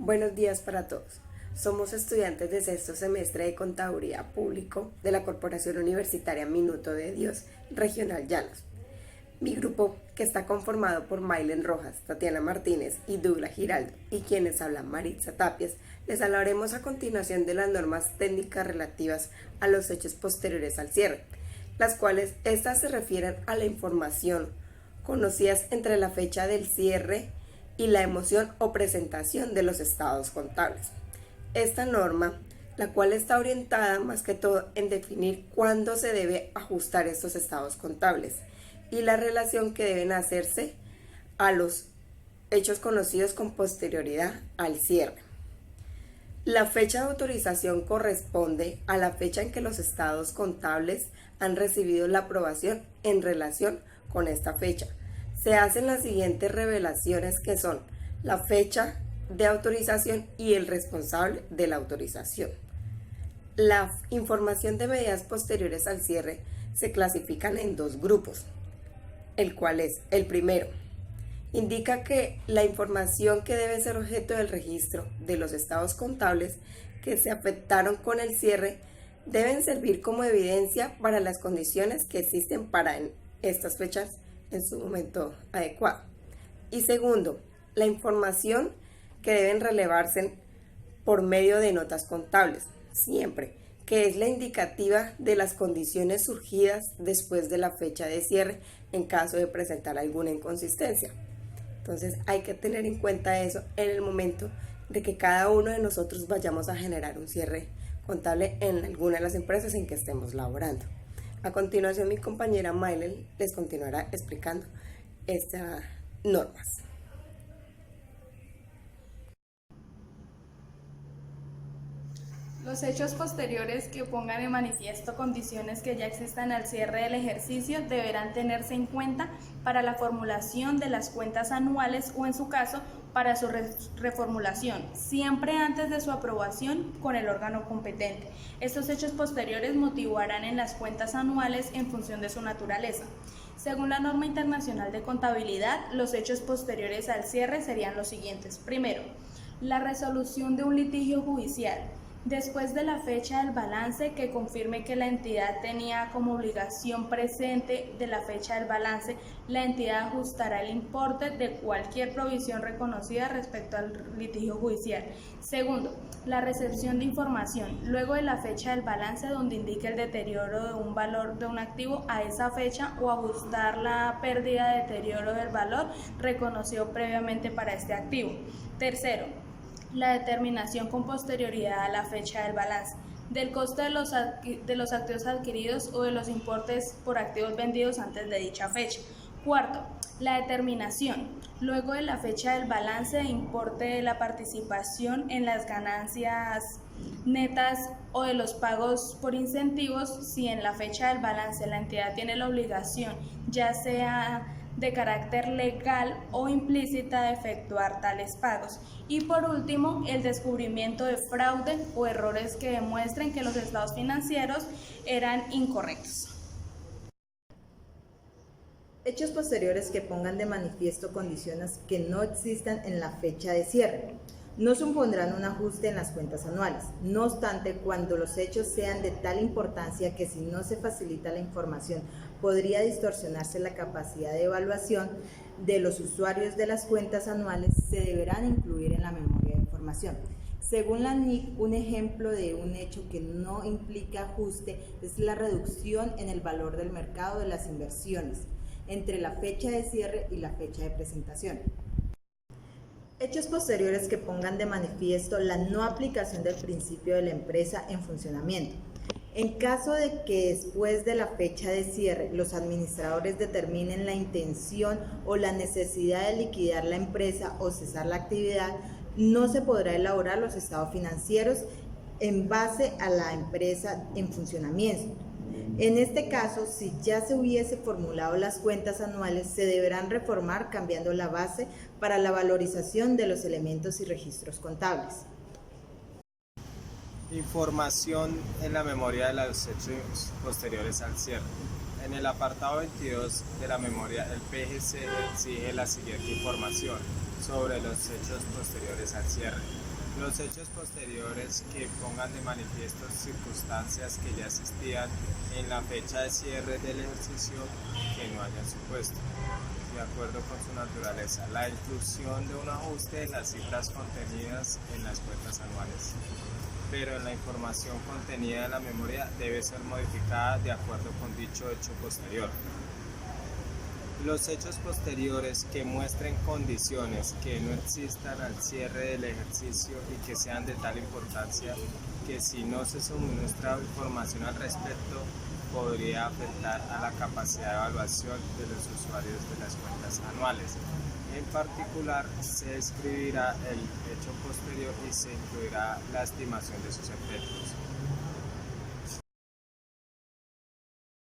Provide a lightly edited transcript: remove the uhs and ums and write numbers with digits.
Buenos días para todos. Somos estudiantes de sexto semestre de Contaduría Público de la Corporación Universitaria Minuto de Dios, Regional Llanos. Mi grupo, que está conformado por Maylen Rojas, Tatiana Martínez y Douglas Giraldo, y quienes hablan Maritza Tapias, les hablaremos a continuación de las normas técnicas relativas a los hechos posteriores al cierre, las cuales estas se refieren a la información conocidas entre la fecha del cierre y la emoción o presentación de los estados contables. Esta norma, la cual está orientada más que todo en definir cuándo se debe ajustar estos estados contables y la relación que deben hacerse a los hechos conocidos con posterioridad al cierre. La fecha de autorización corresponde a la fecha en que los estados contables han recibido la aprobación en relación con esta fecha. Se hacen las siguientes revelaciones, que son la fecha de autorización y el responsable de la autorización. La información de medidas posteriores al cierre se clasifican en dos grupos, el cual es el primero. Indica que la información que debe ser objeto del registro de los estados contables que se afectaron con el cierre deben servir como evidencia para las condiciones que existen para estas fechas en su momento adecuado. Y segundo, la información que deben relevarse por medio de notas contables, siempre, que es la indicativa de las condiciones surgidas después de la fecha de cierre en caso de presentar alguna inconsistencia. Entonces hay que tener en cuenta eso en el momento de que cada uno de nosotros vayamos a generar un cierre contable en alguna de las empresas en que estemos laborando. A continuación, mi compañera Maylen les continuará explicando estas normas. Los hechos posteriores que pongan de manifiesto condiciones que ya existan al cierre del ejercicio deberán tenerse en cuenta para la formulación de las cuentas anuales o, en su caso, para su reformulación, siempre antes de su aprobación con el órgano competente. Estos hechos posteriores motivarán en las cuentas anuales en función de su naturaleza. Según la norma internacional de contabilidad, los hechos posteriores al cierre serían los siguientes. Primero, la resolución de un litigio judicial. Después de la fecha del balance que confirme que la entidad tenía como obligación presente de la fecha del balance, la entidad ajustará el importe de cualquier provisión reconocida respecto al litigio judicial. Segundo, la recepción de información. Luego de la fecha del balance donde indique el deterioro de un valor de un activo a esa fecha o ajustar la pérdida de deterioro del valor reconocido previamente para este activo. Tercero, la determinación con posterioridad a la fecha del balance del coste de los activos adquiridos o de los importes por activos vendidos antes de dicha fecha. Cuarto, la determinación, luego de la fecha del balance, de importe de la participación en las ganancias netas o de los pagos por incentivos, si en la fecha del balance la entidad tiene la obligación, ya sea de carácter legal o implícita, de efectuar tales pagos. Y por último, el descubrimiento de fraude o errores que demuestren que los estados financieros eran incorrectos. Hechos posteriores que pongan de manifiesto condiciones que no existan en la fecha de cierre. No supondrán un ajuste en las cuentas anuales. No obstante, cuando los hechos sean de tal importancia que si no se facilita la información podría distorsionarse la capacidad de evaluación de los usuarios de las cuentas anuales, se deberán incluir en la memoria de información. Según la NIC, un ejemplo de un hecho que no implica ajuste es la reducción en el valor del mercado de las inversiones entre la fecha de cierre y la fecha de presentación. Hechos posteriores que pongan de manifiesto la no aplicación del principio de la empresa en funcionamiento. En caso de que después de la fecha de cierre los administradores determinen la intención o la necesidad de liquidar la empresa o cesar la actividad, no se podrá elaborar los estados financieros en base a la empresa en funcionamiento. En este caso, si ya se hubiese formulado las cuentas anuales, se deberán reformar cambiando la base para la valorización de los elementos y registros contables. Información en la memoria de los hechos posteriores al cierre. En el apartado 22 de la memoria, el PGC exige la siguiente información sobre los hechos posteriores al cierre. Los hechos posteriores que pongan de manifiesto circunstancias que ya existían en la fecha de cierre del ejercicio que no hayan supuesto, de acuerdo con su naturaleza, la inclusión de un ajuste en las cifras contenidas en las cuentas anuales, pero en la información contenida en la memoria debe ser modificada de acuerdo con dicho hecho posterior. Los hechos posteriores que muestren condiciones que no existan al cierre del ejercicio y que sean de tal importancia que si no se suministra información al respecto podría afectar a la capacidad de evaluación de los usuarios de las cuentas anuales. En particular, se escribirá el hecho posterior y se incluirá la estimación de sus efectos.